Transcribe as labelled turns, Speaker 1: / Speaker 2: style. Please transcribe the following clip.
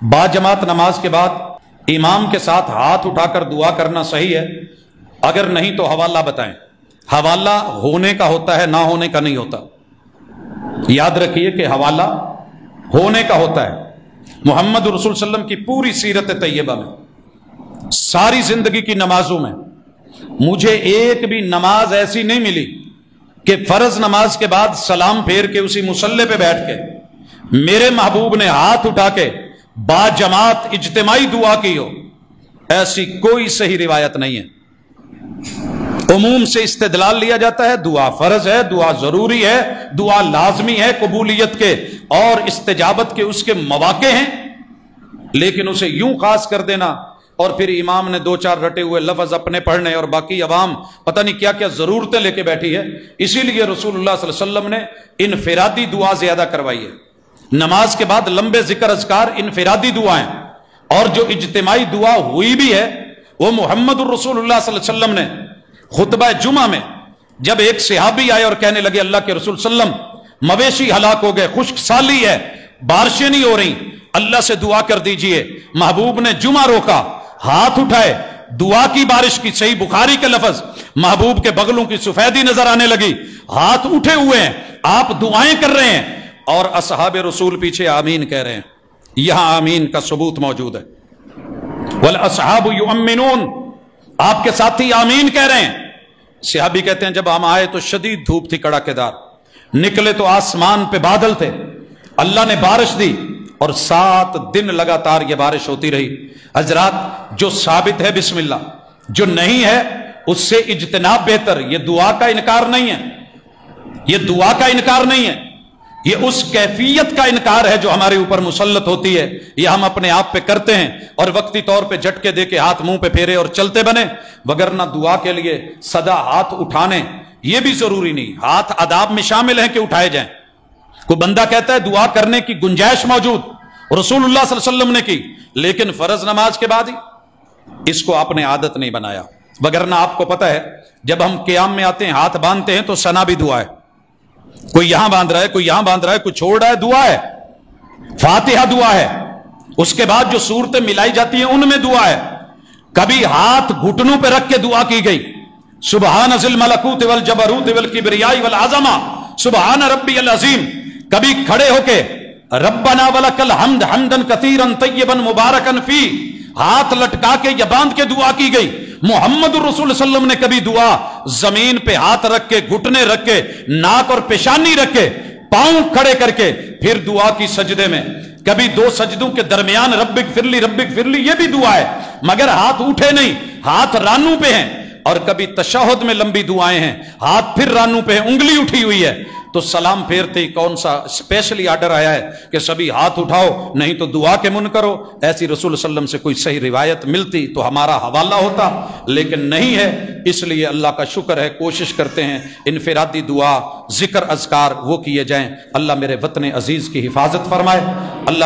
Speaker 1: باجماعت نماز کے بعد امام کے ساتھ ہاتھ اٹھا کر دعا کرنا صحیح ہے؟ اگر نہیں تو حوالہ بتائیں۔ حوالہ ہونے کا ہوتا ہے، نہ ہونے کا نہیں ہوتا۔ یاد رکھیے کہ حوالہ ہونے کا ہوتا ہے۔ محمد رسول صلی اللہ علیہ وسلم کی پوری سیرت طیبہ میں، ساری زندگی کی نمازوں میں مجھے ایک بھی نماز ایسی نہیں ملی کہ فرض نماز کے بعد سلام پھیر کے اسی مصلی پہ بیٹھ کے میرے محبوب نے ہاتھ اٹھا کے باجماعت اجتماعی دعا کی ہو۔ ایسی کوئی صحیح روایت نہیں ہے۔ عموم سے استدلال لیا جاتا ہے، دعا فرض ہے، دعا ضروری ہے، دعا لازمی ہے، قبولیت کے اور استجابت کے اس کے مواقع ہیں، لیکن اسے یوں خاص کر دینا اور پھر امام نے دو چار رٹے ہوئے لفظ اپنے پڑھنے اور باقی عوام پتہ نہیں کیا کیا ضرورتیں لے کے بیٹھی ہے۔ اسی لیے رسول اللہ صلی اللہ علیہ وسلم نے انفرادی دعا زیادہ کروائی ہے۔ نماز کے بعد لمبے ذکر اذکار انفرادی دعائیں، اور جو اجتماعی دعا ہوئی بھی ہے وہ محمد الرسول اللہ صلی اللہ علیہ وسلم نے خطبہ جمعہ میں جب ایک صحابی آئے اور کہنے لگے اللہ کے رسول صلی اللہ علیہ وسلم مویشی ہلاک ہو گئے، خشک سالی ہے، بارشیں نہیں ہو رہی، اللہ سے دعا کر دیجئے۔ محبوب نے جمعہ روکا، ہاتھ اٹھائے، دعا کی بارش کی، صحیح بخاری کے لفظ، محبوب کے بغلوں کی سفیدی نظر آنے لگی، ہاتھ اٹھے ہوئے ہیں، آپ دعائیں کر رہے ہیں اور اصحاب رسول پیچھے آمین کہہ رہے ہیں۔ یہاں آمین کا ثبوت موجود ہے۔ والاصحاب یؤمنون، آپ کے ساتھی آمین کہہ رہے ہیں۔ صحابی کہتے ہیں جب ہم آئے تو شدید دھوپ تھی، کڑاکے دار، نکلے تو آسمان پہ بادل تھے، اللہ نے بارش دی اور 7 دن لگاتار یہ بارش ہوتی رہی۔ حضرات، جو ثابت ہے بسم اللہ، جو نہیں ہے اس سے اجتناب بہتر۔ یہ دعا کا انکار نہیں ہے، یہ دعا کا انکار نہیں ہے، یہ اس کیفیت کا انکار ہے جو ہمارے اوپر مسلط ہوتی ہے، یہ ہم اپنے آپ پہ کرتے ہیں اور وقتی طور پہ جھٹکے دے کے ہاتھ منہ پہ پھیرے اور چلتے بنے، وگرنہ دعا کے لیے سدا ہاتھ اٹھانے یہ بھی ضروری نہیں۔ ہاتھ آداب میں شامل ہیں کہ اٹھائے جائیں۔ کوئی بندہ کہتا ہے دعا کرنے کی گنجائش موجود، رسول اللہ صلی اللہ علیہ وسلم نے کی، لیکن فرض نماز کے بعد ہی، اس کو آپ نے عادت نہیں بنایا۔ وگرنہ آپ کو پتہ ہے جب ہم قیام میں آتے ہیں ہاتھ باندھتے ہیں تو ثنا بھی دعا ہے، کوئی یہاں باندھ رہا ہے، کوئی یہاں باندھ رہا ہے، کوئی چھوڑ رہا ہے، دعا ہے، فاتحہ دعا ہے، اس کے بعد جو صورتیں ملائی جاتی ہیں ان میں دعا ہے۔ کبھی ہاتھ گھٹنوں پہ رکھ کے دعا کی گئی، سبحان ذی الملکوت والجبروت والکبریاء والعظمہ سبحان ربی العظیم۔ کبھی کھڑے ہو کے ربنا ولک الحمد حمدا کثیرا طیبا مبارکا فی، ہاتھ لٹکا کے یا باندھ کے دعا کی گئی۔ محمد الرسول صلی اللہ علیہ وسلم نے کبھی دعا زمین پہ ہاتھ رکھ کے، گھٹنے رکھ کے، ناک اور پیشانی رکھ کے، پاؤں کھڑے کر کے پھر دعا کی سجدے میں، کبھی 2 سجدوں کے درمیان رب اغفر لی یہ بھی دعا ہے، مگر ہاتھ اٹھے نہیں، ہاتھ رانوں پہ ہیں۔ اور کبھی تشہد میں لمبی دعائیں ہیں، ہاتھ پھر رانوں پہ ہیں، انگلی اٹھی ہوئی ہے، تو سلام پھیرتے ہی کون سا اسپیشلی آرڈر آیا ہے کہ سبھی ہاتھ اٹھاؤ نہیں تو دعا کے من کرو؟ ایسی رسول صلی اللہ علیہ وسلم سے کوئی صحیح روایت ملتی تو ہمارا حوالہ ہوتا، لیکن نہیں ہے۔ اس لیے اللہ کا شکر ہے، کوشش کرتے ہیں انفرادی دعا، ذکر اذکار وہ کیے جائیں۔ اللہ میرے وطن عزیز کی حفاظت فرمائے۔ اللہ